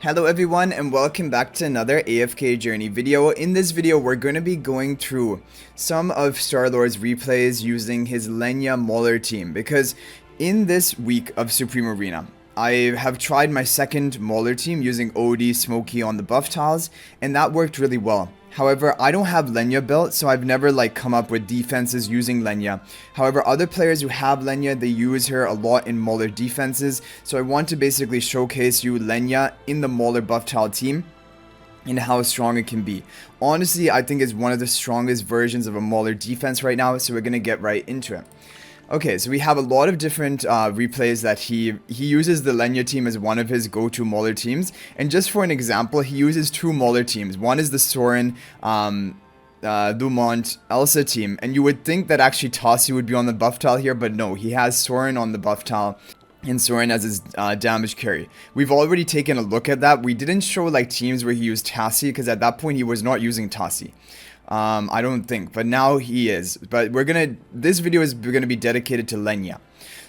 Hello everyone and welcome back to another AFK journey video. In this video we're going to be going through some of Star-Lord's replays using his Lenya mauler team, because in this week of Supreme Arena I have tried my second mauler team using OD Smokey on the buff tiles and that worked really well. However, I don't have Lenya built, so I've never come up with defenses using Lenya. However, other players who have Lenya, they use her a lot in mauler defenses. So I want to basically showcase you Lenya in the mauler buff tile team and how strong it can be. Honestly, I think it's one of the strongest versions of a mauler defense right now, so we're going to get right into it. Okay, so we have a lot of different replays that he uses the Lenya team as one of his go-to mauler teams. And just for an example, he uses two mauler teams. One is the Soren, Dumont, Elsa team. And you would think that actually Tassi would be on the buff tile here, but no, he has Soren on the buff tile and Soren as his damage carry. We've already taken a look at that. We didn't show teams where he used Tassi, because at that point he was not using Tassi. I don't think, but now he is. But this video is gonna be dedicated to Lenya.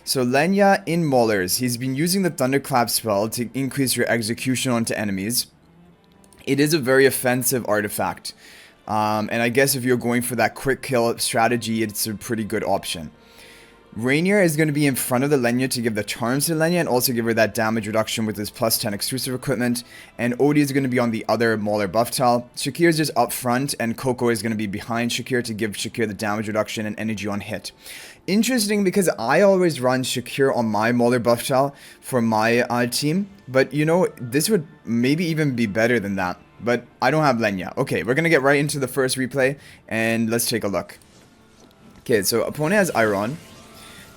So Lenya in maulers, he's been using the Thunderclap spell to increase your execution onto enemies. It is a very offensive artifact. And I guess if you're going for that quick kill strategy, it's a pretty good option. Rainier is going to be in front of the Lenya to give the charms to Lenya and also give her that damage reduction with his plus 10 exclusive equipment. And Odie is going to be on the other mauler buff tile. Shakir is just up front and Coco is going to be behind Shakir to give Shakir the damage reduction and energy on hit. Interesting, because I always run Shakir on my mauler buff tile for my team. But you know, this would maybe even be better than that. But I don't have Lenya. Okay, we're going to get right into the first replay and let's take a look. Okay, so opponent has Iron.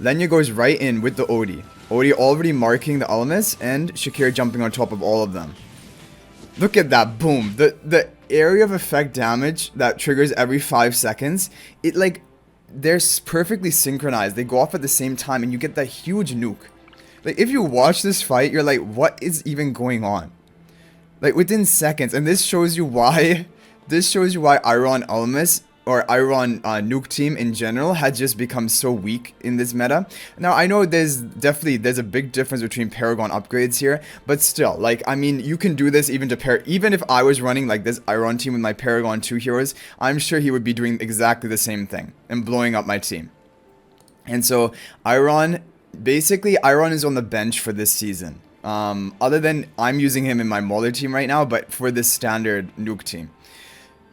Lenya goes right in with the Odie. Odie already marking the elements and Shakir jumping on top of all of them. Look at that, boom. The area of effect damage that triggers every 5 seconds, they're perfectly synchronized. They go off at the same time and you get that huge nuke. If you watch this fight, you're like, what is even going on? Within seconds. And this shows you why Iron Elemis or Iron nuke team in general had just become so weak in this meta. Now I know there's a big difference between Paragon upgrades here, but still, I mean, you can do this even if I was running this Iron team with my Paragon 2 heroes, I'm sure he would be doing exactly the same thing and blowing up my team. And so Iron is on the bench for this season. Other than I'm using him in my mauler team right now, but for this standard nuke team.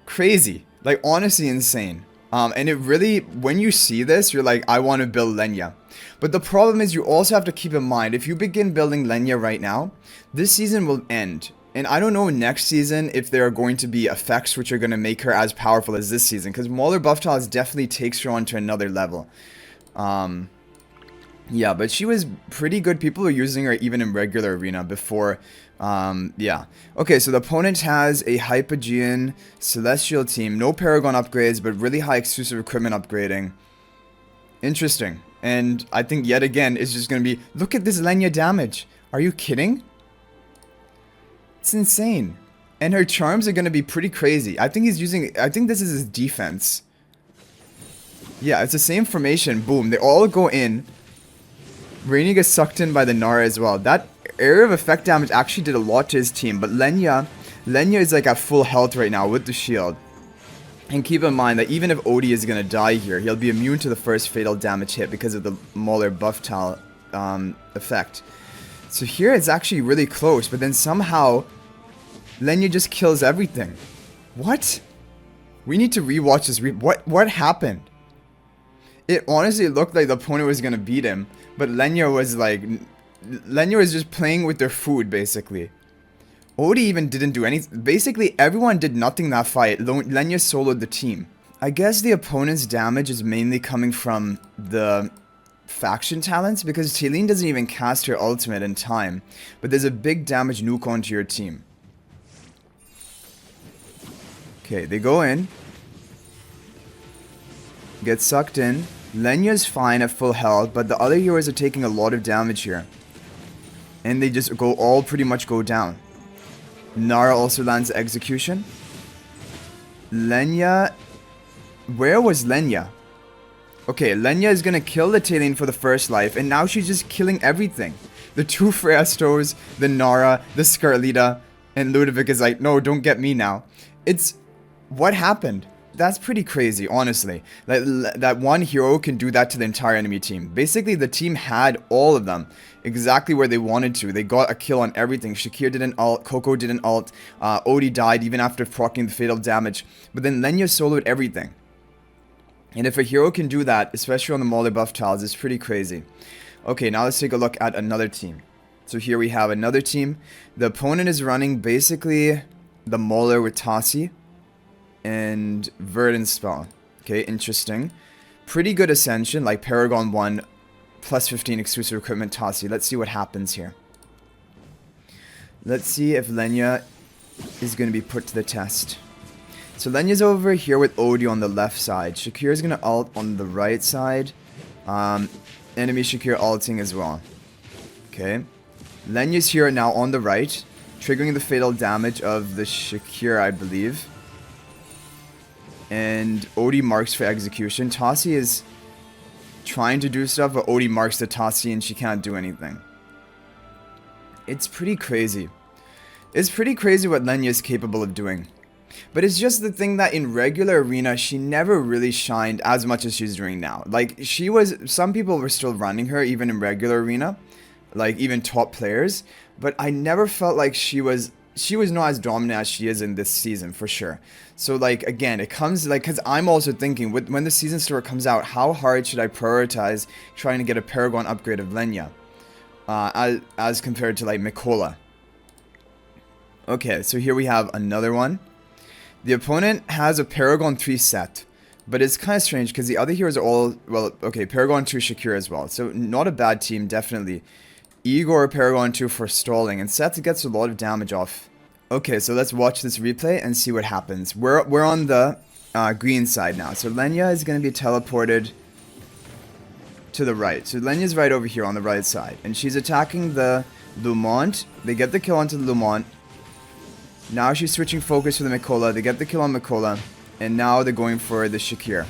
Crazy. Honestly insane. And it really, when you see this, you're like, I want to build Lenya. But the problem is you also have to keep in mind, if you begin building Lenya right now, this season will end. And I don't know next season if there are going to be effects which are going to make her as powerful as this season. Because Mauler buff tiles definitely takes her on to another level. Yeah, but she was pretty good. People were using her even in regular arena before. Yeah. Okay, so the opponent has a Hypogean Celestial team. No Paragon upgrades, but really high exclusive equipment upgrading. Interesting. And I think yet again, it's just going to be, look at this Lenya damage. Are you kidding? It's insane. And her charms are going to be pretty crazy. I think this is his defense. Yeah, it's the same formation. Boom. They all go in. Rainy gets sucked in by the Nara as well. That area of effect damage actually did a lot to his team. But Lenya is at full health right now with the shield. And keep in mind that even if Odie is going to die here, he'll be immune to the first fatal damage hit because of the Mauler buff tile effect. So here it's actually really close. But then somehow Lenya just kills everything. What? We need to rewatch this. What happened? It honestly looked like the opponent was going to beat him. But Lenya was just playing with their food, basically. Odie even didn't do anything. Basically, everyone did nothing that fight. Lenya soloed the team. I guess the opponent's damage is mainly coming from the faction talents, because Taylene doesn't even cast her ultimate in time. But there's a big damage nuke onto your team. Okay, they go in. Get sucked in. Lenya's fine at full health, but the other heroes are taking a lot of damage here. And they just pretty much go down. Nara also lands execution. Lenya. Where was Lenya? Okay, Lenya is gonna kill the Taylene for the first life, and now she's just killing everything. The two Freastos, the Nara, the Scarlita. And Ludovic is like, no, don't get me now. It's... What happened? That's pretty crazy, honestly. That one hero can do that to the entire enemy team. Basically, the team had all of them exactly where they wanted to. They got a kill on everything. Shakir did an ult, Coco did an ult, Odie died even after proccing the fatal damage. But then Lenya soloed everything. And if a hero can do that, especially on the mauler buff tiles, it's pretty crazy. Okay, now let's take a look at another team. So here we have another team. The opponent is running basically the mauler with Tassi and Verdant Spell. Okay, interesting. Pretty good Ascension, like Paragon 1, plus 15 exclusive equipment Tassi. Let's see what happens here. Let's see if Lenya is going to be put to the test. So Lenya's over here with Odie on the left side. Shakir is going to ult on the right side. Enemy Shakir ulting as well. Okay. Lenya's here now on the right, triggering the fatal damage of the Shakir, I believe. And Odie marks for execution. Tassi is trying to do stuff, but Odie marks the Tassi and she can't do anything. It's pretty crazy. It's pretty crazy what Lenya is capable of doing. But it's just the thing that in regular arena, she never really shined as much as she's doing now. Like, some people were still running her even in regular arena. Like, even top players. But I never felt like she was not as dominant as she is in this season, for sure. So, like, again, it comes, like, because I'm also thinking, when the season store comes out, how hard should I prioritize trying to get a Paragon upgrade of Lenya? As compared to, like, Mikola. Okay, so here we have another one. The opponent has a Paragon 3 set. But it's kind of strange, because the other heroes are all, well, okay, Paragon 2 Shakir as well. So, not a bad team, definitely. Igor Paragon 2 for stalling, and Seth gets a lot of damage off. Okay, so let's watch this replay and see what happens. We're on the green side now. So Lenya is going to be teleported to the right. So Lenya's right over here on the right side. And she's attacking the Lumont. They get the kill onto the Lumont. Now she's switching focus to the Mikola. They get the kill on Mikola. And now they're going for the Shakir.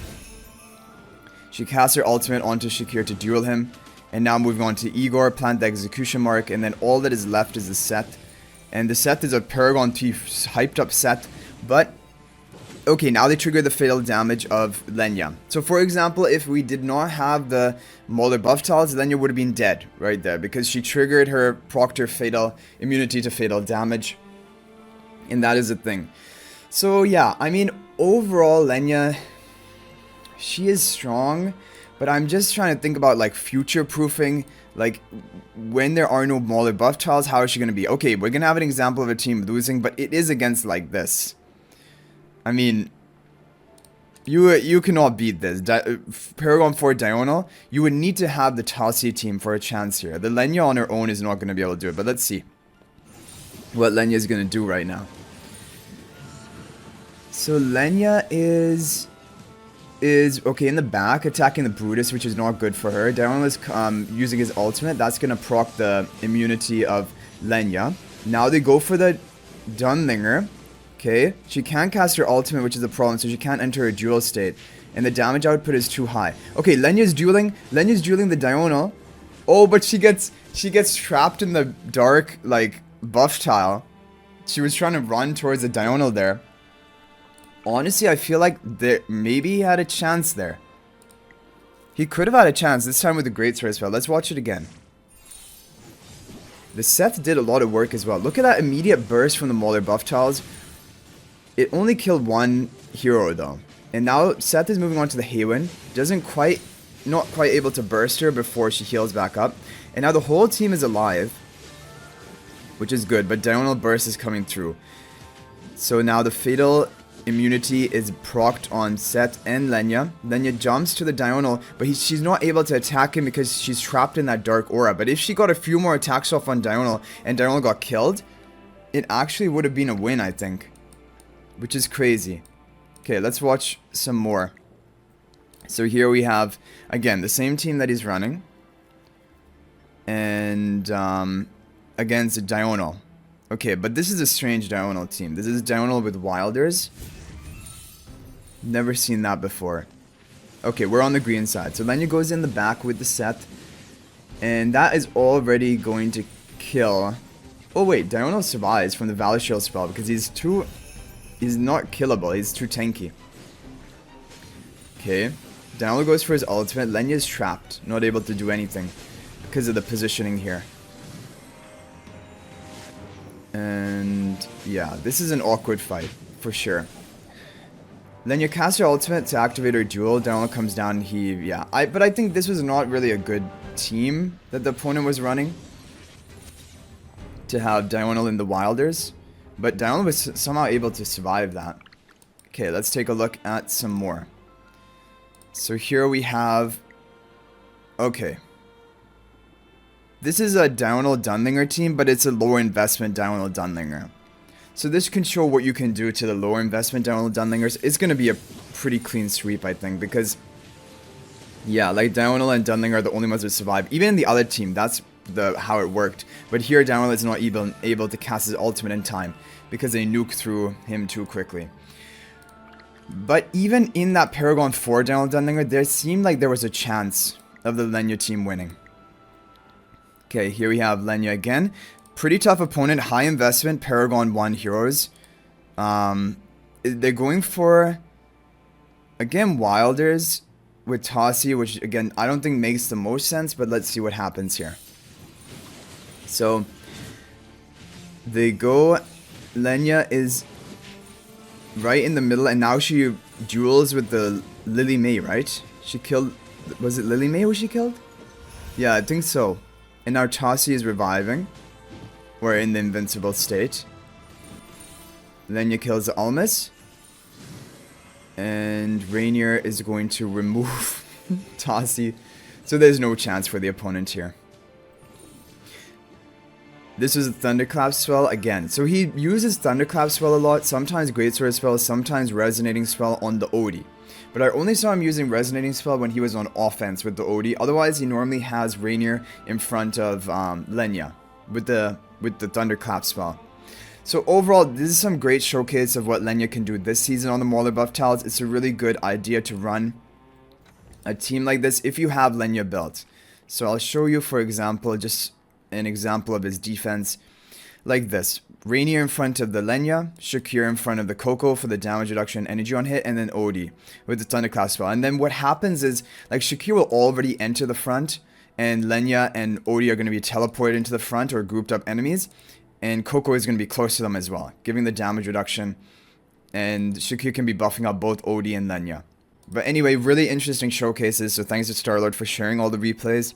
She casts her ultimate onto Shakir to duel him. And now moving on to Igor, plant the execution mark, and then all that is left is the set. And the set is a Paragon 3 hyped up set, but okay, now they trigger the fatal damage of Lenya. So for example, if we did not have the mauler buff tiles, Lenya would have been dead right there, because she triggered her Proctor fatal immunity to fatal damage. And that is a thing. So yeah, I mean, overall Lenya, she is strong. But I'm just trying to think about, like, future-proofing, like, when there are no mauler buff tiles, how is she going to be? Okay, we're going to have an example of a team losing, but it is against, like, this. I mean, you cannot beat this. Paragon 4 Diurnal, you would need to have the Tassi team for a chance here. The Lenya on her own is not going to be able to do it, but let's see what Lenya is going to do right now. So Lenya is okay in the back, attacking the Brutus, which is not good for her. Diurnal is using his ultimate. That's going to proc the immunity of Lenya. Now they go for the Dunlinger. Okay, she can't cast her ultimate, which is a problem, so she can't enter her duel state. And the damage output is too high. Okay, Lenya's dueling the Diurnal. Oh, but she gets trapped in the dark, like, buff tile. She was trying to run towards the Diurnal there. Honestly, I feel like maybe he had a chance there. He could have had a chance, this time with the Great Sword spell. Let's watch it again. The Seth did a lot of work as well. Look at that immediate burst from the mauler buff tiles. It only killed one hero though. And now Seth is moving on to the Haywin. Not quite able to burst her before she heals back up. And now the whole team is alive, which is good, but Diurnal burst is coming through. So now the fatal immunity is procced on Seth and Lenya. Lenya jumps to the Diurnal, but she's not able to attack him because she's trapped in that dark aura. But if she got a few more attacks off on Diurnal and Diurnal got killed, it actually would have been a win, I think. Which is crazy. Okay, let's watch some more. So here we have, again, the same team that he's running. And against Diurnal. Okay, but this is a strange Diurnal team. This is Diurnal with Wilders. Never seen that before. Okay, we're on the green side. So Lenya goes in the back with the Seth. And that is already going to kill Oh wait, Diurnal survives from the Valor Shield spell because he's not killable, he's too tanky. Okay, Diurnal goes for his ultimate. Lenya is trapped, not able to do anything because of the positioning here. And yeah, this is an awkward fight for sure. Lenya casts her ultimate to activate her duel. Diurnal comes down. But I think this was not really a good team that the opponent was running to have Diurnal in the Wilders, but Diurnal was somehow able to survive that. Okay, let's take a look at some more. So here we have, okay, this is a Diurnal Dunlinger team, but it's a lower investment Diurnal Dunlinger. So this can show what you can do to the lower investment Diurnal Dunlingers. It's going to be a pretty clean sweep, I think, because yeah, like Diurnal and Dunlinger are the only ones that survive. Even in the other team, that's how it worked. But here, Diurnal is not even able to cast his ultimate in time because they nuke through him too quickly. But even in that Paragon 4 Diurnal Dunlinger, there seemed like there was a chance of the Lenya team winning. Okay, here we have Lenya again. Pretty tough opponent, high investment, Paragon 1 heroes. They're going for, again, Wilders with Tossie, which again, I don't think makes the most sense, but let's see what happens here. So, they go, Lenya is right in the middle, and now she duels with the Lily May, right? She killed, was it Lily May who she killed? Yeah, I think so. And now Tossie is reviving. We're in the invincible state. Lenya kills the Almas. And Rainier is going to remove Tossie. So there's no chance for the opponent here. This is a Thunderclap spell again. So he uses Thunderclap spell a lot. Sometimes Greatsword spell, sometimes Resonating spell on the Odie. But I only saw him using Resonating spell when he was on offense with the Odie. Otherwise, he normally has Rainier in front of Lenya with the Thunderclap spell. So overall, this is some great showcase of what Lenya can do this season on the Mauler buff tiles. It's a really good idea to run a team like this if you have Lenya built. So I'll show you, for example, just an example of his defense like this. Rainier in front of the Lenya, Shakir in front of the Coco for the damage reduction energy on hit, and then Odie with the Thunderclap spell. And then what happens is, like, Shakir will already enter the front, and Lenya and Odie are going to be teleported into the front or grouped up enemies. And Coco is going to be close to them as well, giving the damage reduction. And Shakir can be buffing up both Odie and Lenya. But anyway, really interesting showcases. So thanks to Starlord for sharing all the replays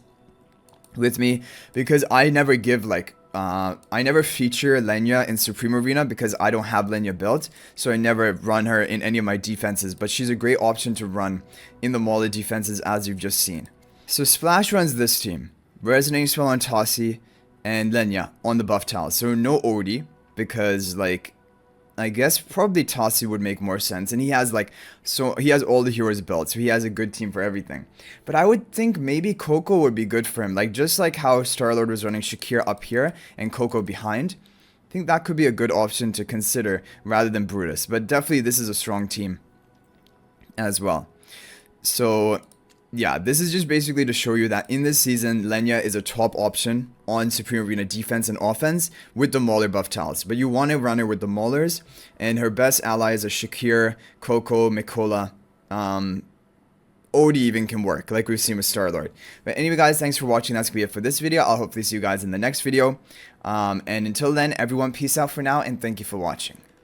with me. Because I never give, like, I never feature Lenya in Supreme Arena because I don't have Lenya built. So I never run her in any of my defenses. But she's a great option to run in the Mauler defenses, as you've just seen. So Splash runs this team. Resonating spell on Tossie and Lenya on the buff tile. So no Odie, because, like, I guess probably Tossie would make more sense. And he has, like, so he has all the heroes built, so he has a good team for everything. But I would think maybe Coco would be good for him. Like, just like how Starlord was running Shakir up here and Coco behind. I think that could be a good option to consider rather than Brutus. But definitely this is a strong team as well. So yeah, this is just basically to show you that in this season, Lenya is a top option on Supreme Arena defense and offense with the Mauler buff tiles. But you want to run her with the Maulers, and her best allies are Shakir, Coco, Mikola, Odie even can work, like we've seen with Starlord. But anyway, guys, thanks for watching. That's going to be it for this video. I'll hopefully see you guys in the next video. And until then, everyone, peace out for now, and thank you for watching.